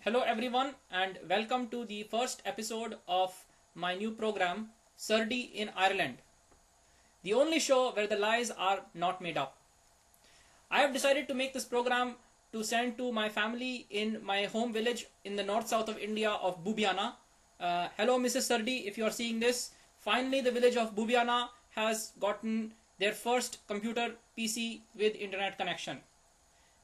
Hello everyone and welcome to the first episode of my new program Surdy in Ireland, the only show where the lies are not made up. I have decided to make this program to send to my family in my home village in the north south of India of Bubiana. Hello Mrs. Surdy, if you are seeing this, finally the village of Bubiana has gotten their first computer PC with internet connection.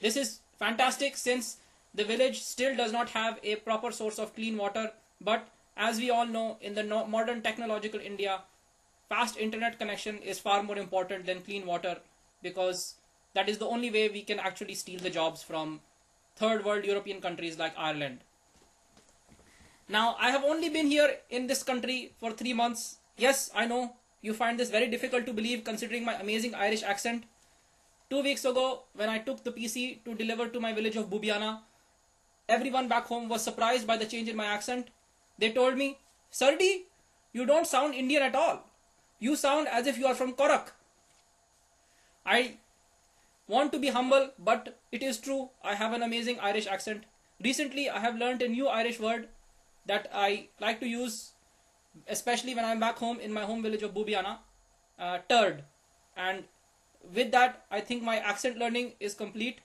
This is fantastic since the village still does not have a proper source of clean water, but as we all know, in the modern technological India, fast internet connection is far more important than clean water, because that is the only way we can actually steal the jobs from third world European countries like Ireland. Now, I have only been here in this country for 3 months. Yes, I know you find this very difficult to believe considering my amazing Irish accent. 2 weeks ago, when I took the PC to deliver to my village of Bubiana, everyone back home was surprised by the change in my accent. They told me, Surdy, you don't sound Indian at all. You sound as if you are from Korak. I want to be humble, but it is true. I have an amazing Irish accent. Recently, I have learned a new Irish word that I like to use, especially when I'm back home in my home village of Bubiana, turd. And with that, I think my accent learning is complete.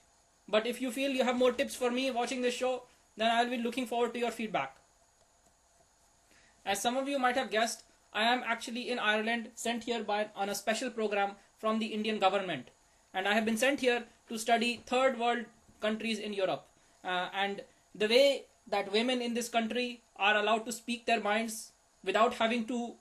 But if you feel you have more tips for me watching this show, then I'll be looking forward to your feedback. As some of you might have guessed, I am actually in Ireland, sent here on a special program from the Indian government. And I have been sent here to study third world countries in Europe. And the way that women in this country are allowed to speak their minds without having to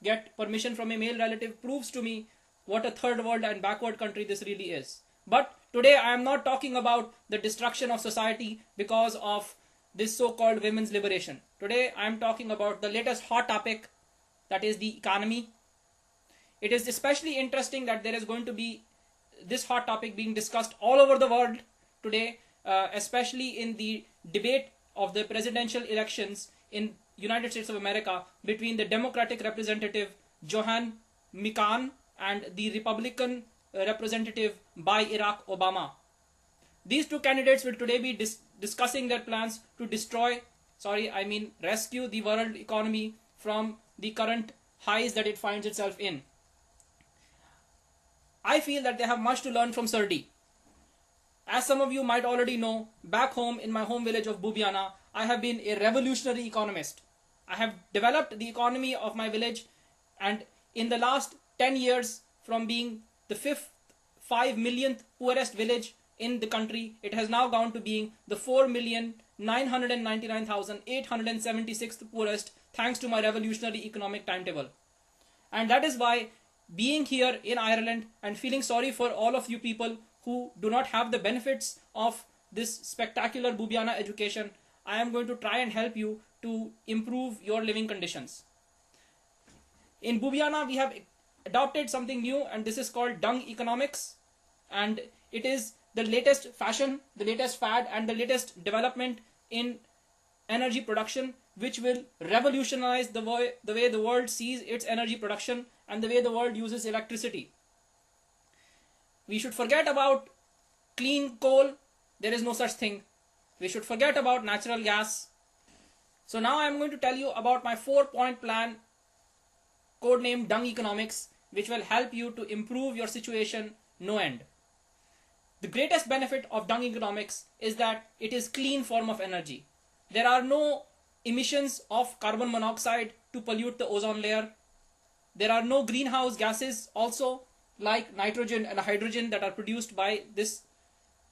get permission from a male relative proves to me what a third world and backward country this really is. But today I am not talking about the destruction of society because of this so-called women's liberation. Today I am talking about the latest hot topic, that is the economy. It is especially interesting that there is going to be this hot topic being discussed all over the world today, especially in the debate of the presidential elections in United States of America between the Democratic representative Johan McCain and the Republican representative by Barack Obama. These two candidates will today be discussing their plans to rescue the world economy from the current highs that it finds itself in. I feel that they have much to learn from Surdy. As some of you might already know, back home in my home village of Bubiana, I have been a revolutionary economist. I have developed the economy of my village, and in the last 10 years, from being the 5 millionth poorest village in the country, it has now gone to being the 4,999,876th poorest, thanks to my revolutionary economic timetable. And that is why, being here in Ireland and feeling sorry for all of you people who do not have the benefits of this spectacular Bubiana education, I am going to try and help you to improve your living conditions. In Bubiana, we have adopted something new, and this is called dung economics, and it is the latest fashion, the latest fad, and the latest development in energy production, which will revolutionize the way the world sees its energy production and the way the world uses electricity. We should forget about clean coal. There is no such thing. We should forget about natural gas. So now I am going to tell you about my 4-point plan, codenamed Dung Economics, which will help you to improve your situation no end. The greatest benefit of dung economics is that it is clean form of energy. There are no emissions of carbon monoxide to pollute the ozone layer. There are no greenhouse gases also, like nitrogen and hydrogen, that are produced by this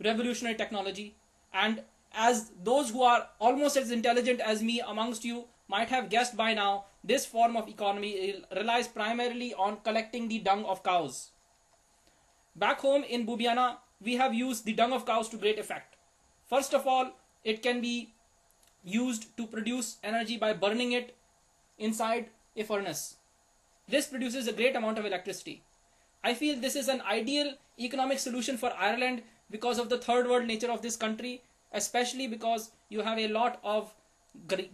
revolutionary technology. And as those who are almost as intelligent as me amongst you might have guessed by now, this form of economy relies primarily on collecting the dung of cows. Back home in Bubiana, we have used the dung of cows to great effect. First of all, it can be used to produce energy by burning it inside a furnace. This produces a great amount of electricity. I feel this is an ideal economic solution for Ireland because of the third world nature of this country, especially because you have a lot of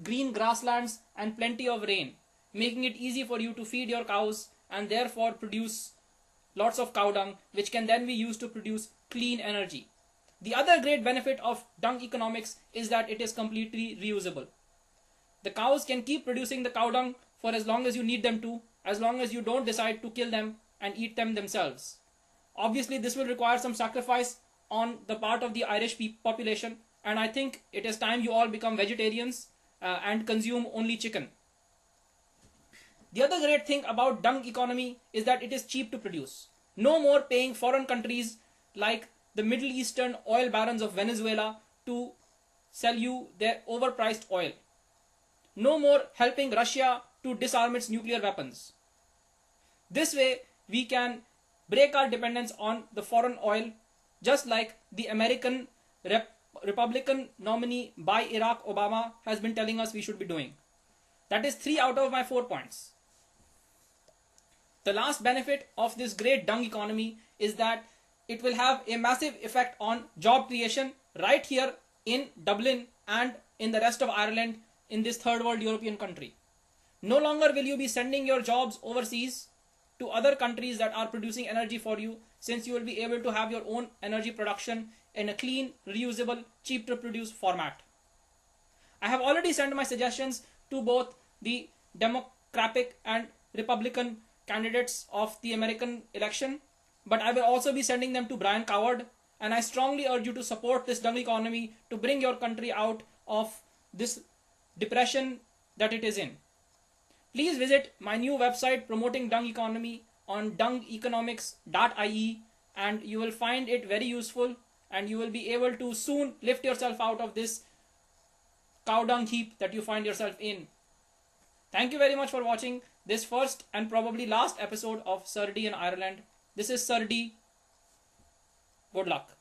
green grasslands and plenty of rain, making it easy for you to feed your cows and therefore produce lots of cow dung, which can then be used to produce clean energy. The other great benefit of dung economics is that it is completely reusable. The cows can keep producing the cow dung for as long as you need them to, as long as you don't decide to kill them and eat them themselves. Obviously, this will require some sacrifice on the part of the Irish population, and I think it is time you all become vegetarians and consume only chicken. The other great thing about dung economy is that it is cheap to produce. No more paying foreign countries like the Middle Eastern oil barons of Venezuela to sell you their overpriced oil. No more helping Russia to disarm its nuclear weapons. This way, we can break our dependence on the foreign oil, just like the American Republican nominee by Barack Obama has been telling us we should be doing. That is 3 out of my 4 points. The last benefit of this great dung economy is that it will have a massive effect on job creation right here in Dublin and in the rest of Ireland, in this third world European country. No longer will you be sending your jobs overseas to other countries that are producing energy for you, since you will be able to have your own energy production in a clean, reusable, cheap to produce format. I have already sent my suggestions to both the Democratic and Republican candidates of the American election, but I will also be sending them to Brian Coward, and I strongly urge you to support this dung economy to bring your country out of this depression that it is in. Please visit my new website promoting dung economy on dungeconomics.ie, and you will find it very useful, and you will be able to soon lift yourself out of this cow dung heap that you find yourself in. Thank you very much for watching this first and probably last episode of Sir D in Ireland. This is Sir D. Good luck.